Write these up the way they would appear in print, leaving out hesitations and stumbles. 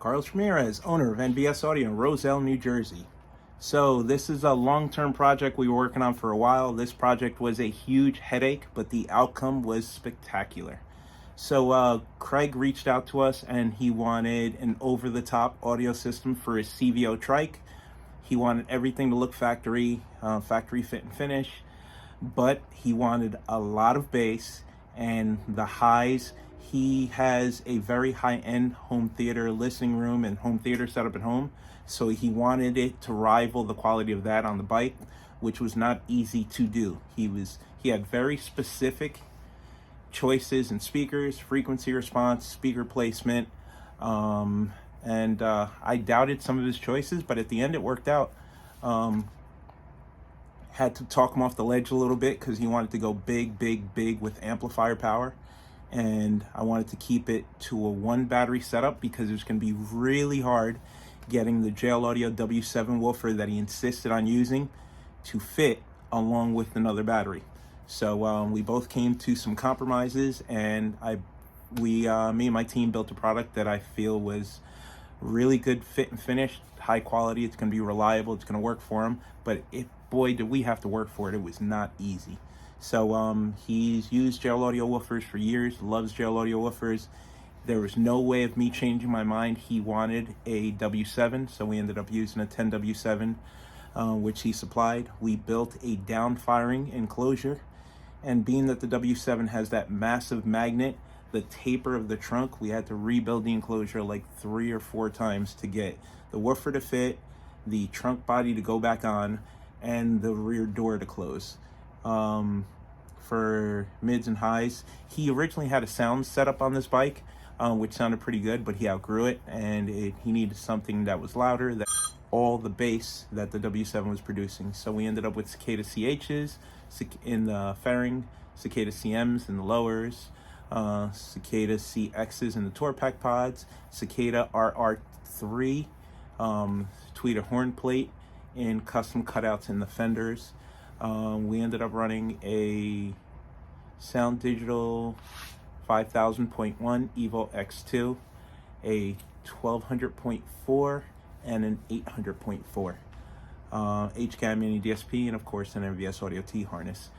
Carlos Ramirez, owner of NBS Audio in Roselle, New Jersey. So this is a long-term project we were working on for a while. This project was a huge headache, but the outcome was spectacular. So Craig reached out to us and he wanted an over-the-top audio system for his CVO Trike. He wanted everything to look factory fit and finish, but he wanted a lot of bass and the highs. He has a very high-end home theater listening room and home theater setup at home, so he wanted it to rival the quality of that on the bike, which was not easy to do. He had very specific choices in speakers, frequency response, speaker placement, and I doubted some of his choices, but at the end it worked out. Had to talk him off the ledge a little bit because he wanted to go big with amplifier power, and I wanted to keep it to a one battery setup because it was going to be really hard getting the JL Audio W7 woofer that he insisted on using to fit along with another battery. So we both came to some compromises, and me and my team built a product that I feel was really good fit and finish, high quality. It's going to be reliable, it's going to work for him, but boy did we have to work for it. It was not easy. So he's used JL Audio woofers for years, loves JL Audio woofers. There was no way of me changing my mind. He wanted a W7, so we ended up using a 10W7, which he supplied. We built a down-firing enclosure, and being that the W7 has that massive magnet, the taper of the trunk, we had to rebuild the enclosure like 3 or 4 times to get the woofer to fit, the trunk body to go back on, and the rear door to close. For mids and highs, he originally had a sound setup on this bike, which sounded pretty good, but he outgrew it, and he needed something that was louder, that all the bass that the W7 was producing. So we ended up with Cicada CHs in the fairing, Cicada CMs in the lowers, Cicada CXs in the tour pack pods, Cicada RR3 tweeter horn plate in custom cutouts in the fenders. We ended up running a Sound Digital 5000.1 Evo X2, a 1200.4, and an 800.4. HCAM Mini DSP, and of course an NVS Audio T harness.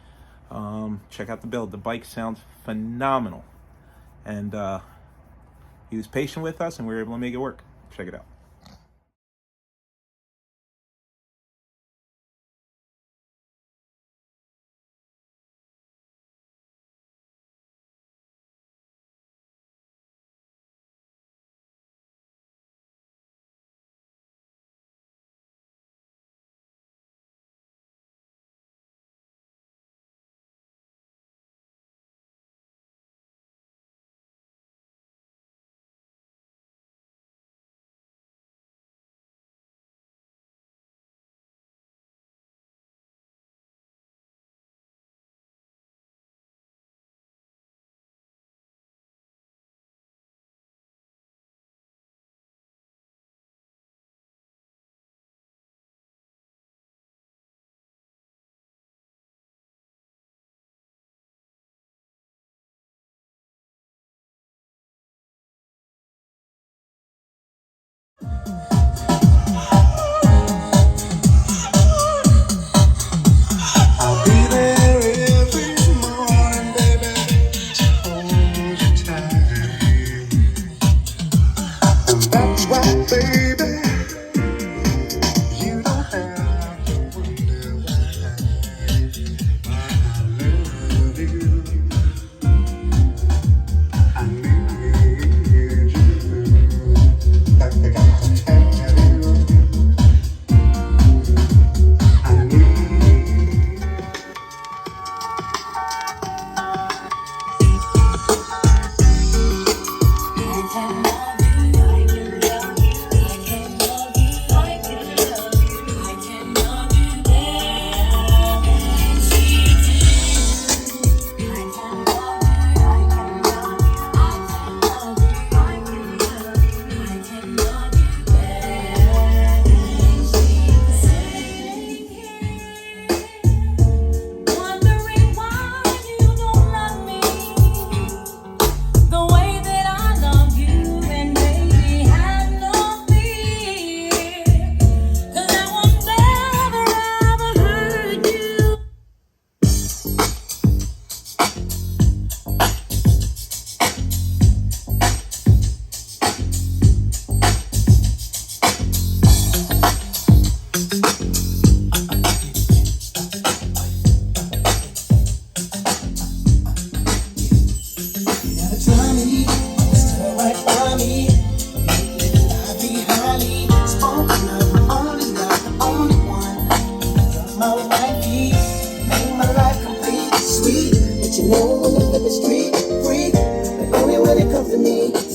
Check out the build. The bike sounds phenomenal, and he was patient with us and we were able to make it work. Check it out.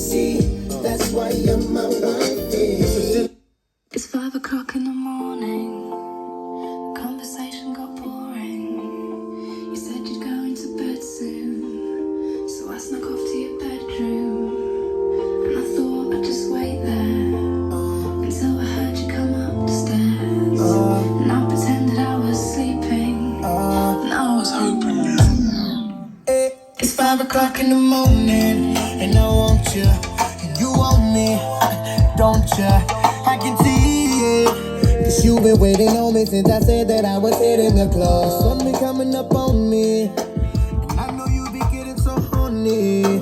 see. That's why you're my wifey. It's 5 o'clock in the morning. Conversation got boring. You said you'd go into bed soon, so I snuck off to your bedroom. And I thought I'd just wait there until I heard you come up the stairs. And I pretended I was sleeping, and I was hoping you. It's 5 o'clock in the morning, and I want you, and you want me, don't you? I can see it, 'cause you've been waiting on me since I said that I was hitting the club. Something coming up on me, and I know you be getting so horny.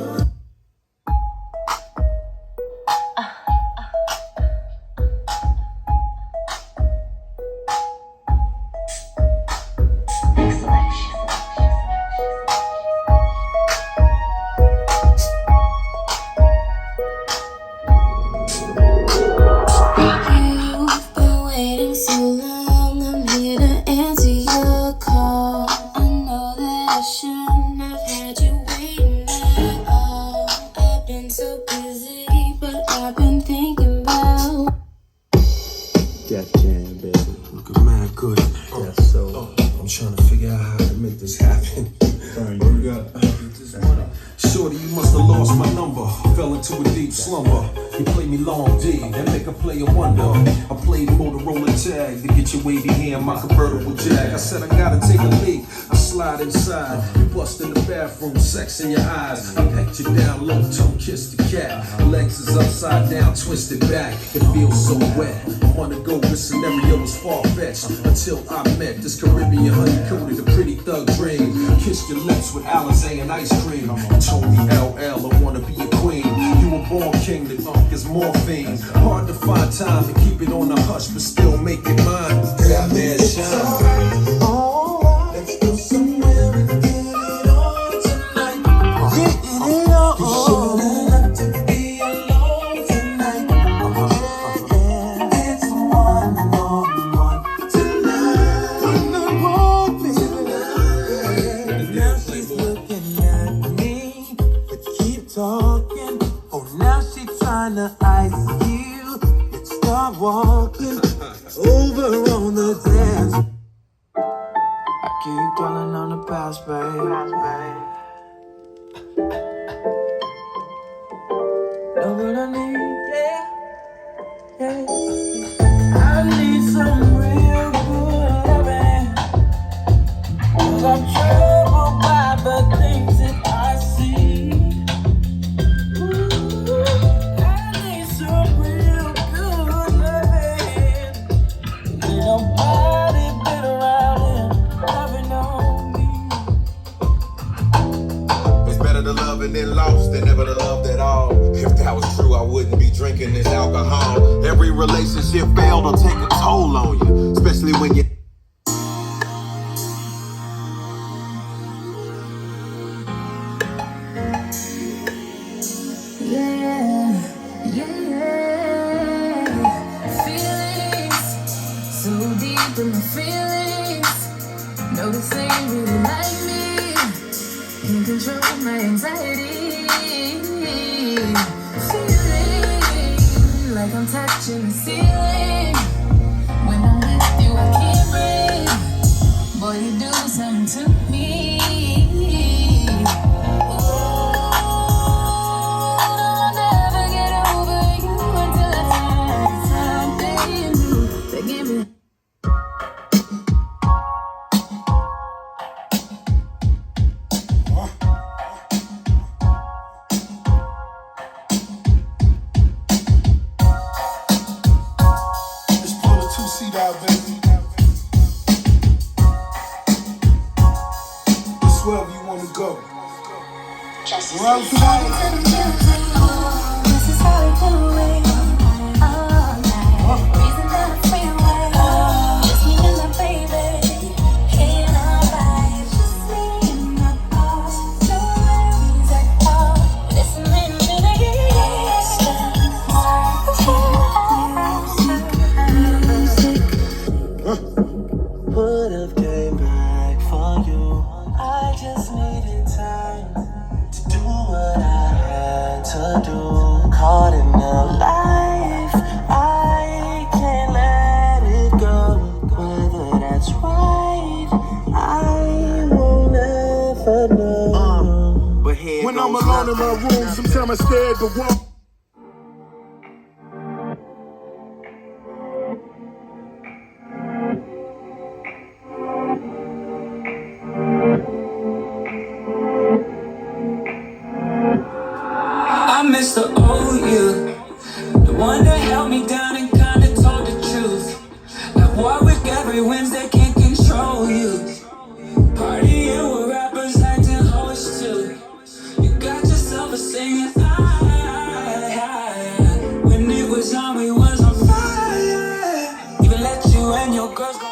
Sex in your eyes, I pecked you down low, tongue kiss the cat. Legs is upside down, twisted back. It feels so wet. I wanna go, this scenario was far-fetched. Until I met this Caribbean honey-coated, a pretty thug dream. Kissed your lips with Alizé and ice cream. You told me LL, I wanna be a queen. You were born king, the funk is morphine. Hard to find time to keep it on the hush, but still make it mine. That man shine. Let's go somewhere and get it on tonight. Get it on. You shouldn't have to be alone tonight. Yeah, it's one-on-one tonight. When the boy tonight. Now she's looking at me, but keep talking. Oh, now she tryna ice you. Let's start walking over on the dance. Keep dwelling on the past, babe. Know what I need, yeah. I need some real good loving, 'cause I'm troubled by the things that I see. Ooh, I need some real good loving. Ain't nobody been around here loving on me. It's better to love and then lost than never to love at all. If that was true, I wouldn't be drinking this alcohol. Every relationship failed or take a toll on you, especially when you. Feelings so deep in my feelings. No, this ain't really like me. Can't control my anxiety. Feeling like I'm touching the ceiling. When I'm with you, I can't breathe. Boy, you do something to me. I'll never get over you until I find something new to give me. Just pull a two-seat out, baby. It's wherever you want to go. Wherever you want to go. This is how we do it all night. Reason down the freeway. Just me and my baby. In our vibes. Just me and my boss. No worries at all. Listening to the Would've came back for you. I just needed time to do what I caught in a life. I can't let it go. Whether that's right, I won't ever know. But here when I'm alone in my room, sometimes I stare at the wall. I miss the old you, the one that held me down and kinda told the truth. At Warwick every Wednesday, can't control you. Partying with rappers, acting hoes too. You got yourself a singing high. When it was on, we was on fire. Even let you and your girls go.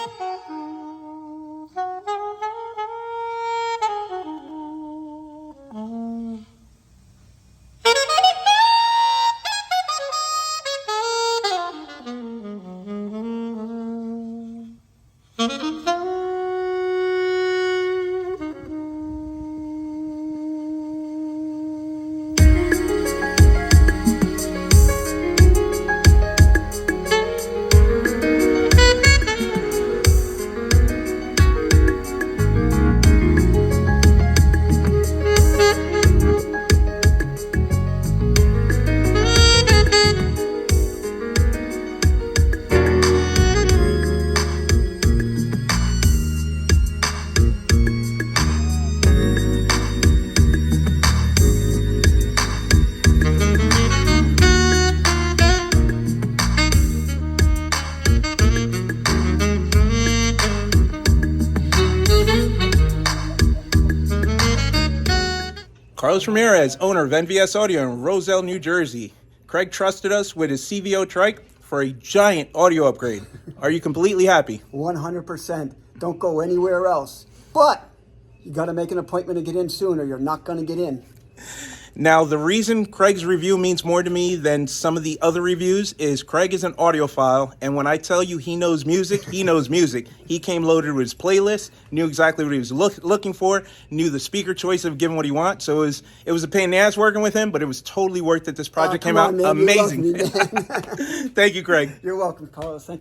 Carlos Ramirez, owner of NVS Audio in Roselle, New Jersey. Craig trusted us with his CVO Trike for a giant audio upgrade. Are you completely happy? 100%. Don't go anywhere else. But you got to make an appointment to get in soon or you're not going to get in. Now, the reason Craig's review means more to me than some of the other reviews is Craig is an audiophile, and when I tell you he knows music, he knows music. He came loaded with his playlist, knew exactly what he was looking for, knew the speaker choice of giving what he wants. So it was a pain in the ass working with him, but it was totally worth it. This project came out amazing. You love me, man. Thank you, Craig. You're welcome, Carlos. Thank you.